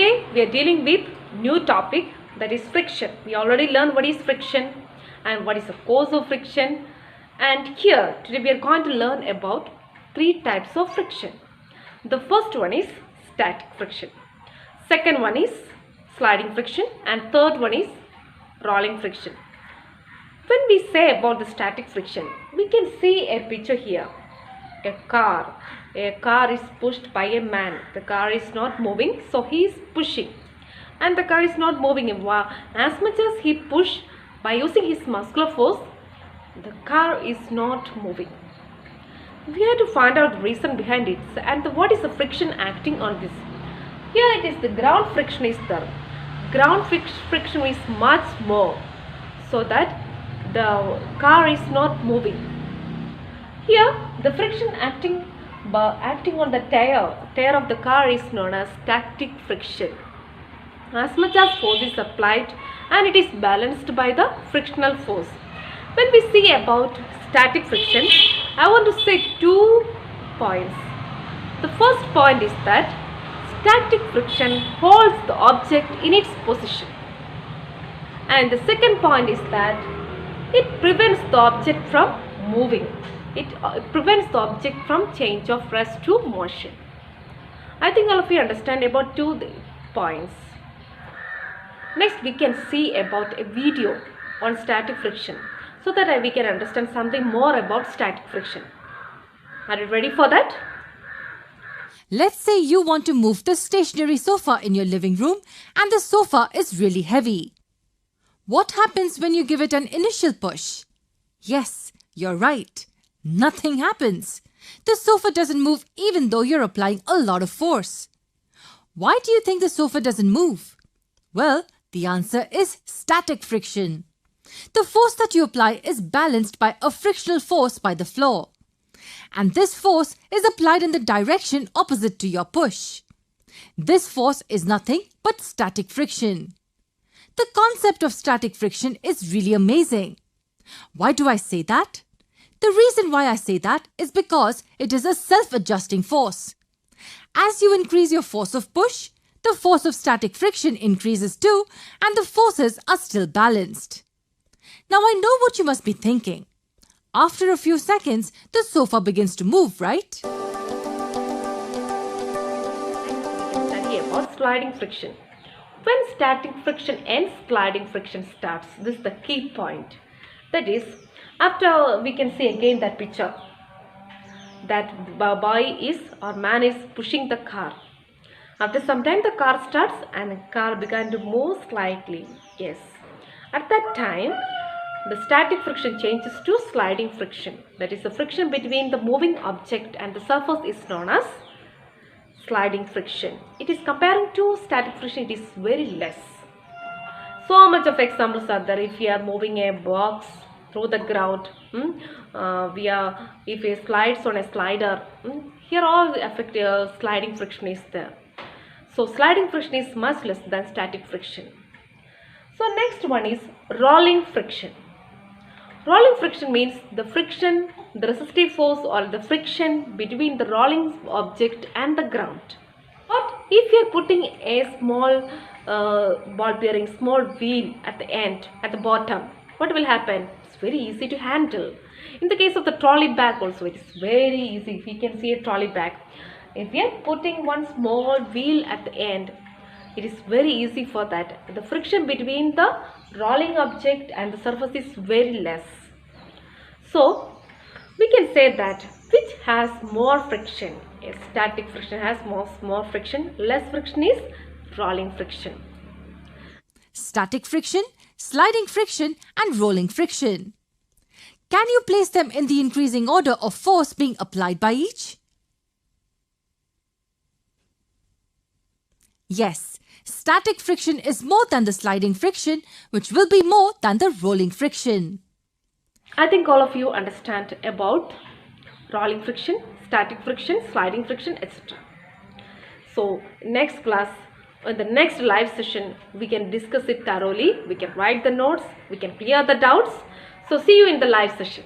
Today we are dealing with new topic, that is friction. We already learned what is friction and what is the cause of friction, and here today we are going to learn about three types of friction. The first one is static friction, second one is sliding friction, and third one is rolling friction. When we say about the static friction, we can see a picture here. A car is pushed by a man. The car is not moving, so he is pushing, and the car is not moving. As much as he push by using his muscular force, the car is not moving. We have to find out the reason behind it and what is the friction acting on this. Here it is, the ground friction is there. Ground friction is much more, so that the car is not moving. Here the friction acting on the tire of the car is known as static friction. As much as force is applied and it is balanced by the frictional force. When we see about static friction, I want to say 2 points. The first point is that static friction holds the object in its position, and the second point is that it prevents the object from moving. It prevents the object from change of rest to motion. I think all of you understand about 2 points. Next we can see about a video on static friction, so that we can understand something more about static friction. Are you ready for that? Let's say you want to move the stationary sofa in your living room and the sofa is really heavy. What happens when you give it an initial push? Yes, you're right. Nothing happens. The sofa doesn't move even though you're applying a lot of force. Why do you think the sofa doesn't move? Well, the answer is static friction. The force that you apply is balanced by a frictional force by the floor. And this force is applied in the direction opposite to your push. This force is nothing but static friction. The concept of static friction is really amazing. Why do I say that? The reason why I say that is because it is a self-adjusting force. As you increase your force of push, the force of static friction increases too, and the forces are still balanced. Now I know what you must be thinking. After a few seconds, the sofa begins to move, right? Study about sliding friction. When static friction ends, sliding friction starts. This is the key point. That is, after we can see again that picture, that man is pushing the car. After some time the car starts and the car began to move slightly. Yes. At that time, the static friction changes to sliding friction. That is, the friction between the moving object and the surface is known as sliding friction. It is comparing to static friction, it is very less. So much of examples are there. If we are moving a box through the ground, if it slides on a slider, here all effect sliding friction is there. So sliding friction is much less than static friction. So next one is rolling friction. Rolling friction means the friction, the resistive force or the friction between the rolling object and the ground. But if you are putting a small ball bearing, small wheel at the end, at the bottom, what will happen? It's very easy to handle. In the case of the trolley bag also, it is very easy. If you can see a trolley bag, if we are putting one small wheel at the end, it is very easy for that. The friction between the rolling object and the surface is very less. So we can say that which has more friction? Yes, static friction has more friction. Less friction is rolling friction. Static friction, sliding friction and rolling friction. Can you place them in the increasing order of force being applied by each? Yes, static friction is more than the sliding friction, which will be more than the rolling friction. I think all of you understand about rolling friction, static friction, sliding friction, etc. So next class, in the next live session, we can discuss it thoroughly. We can write the notes, we can clear the doubts. So see you in the live session.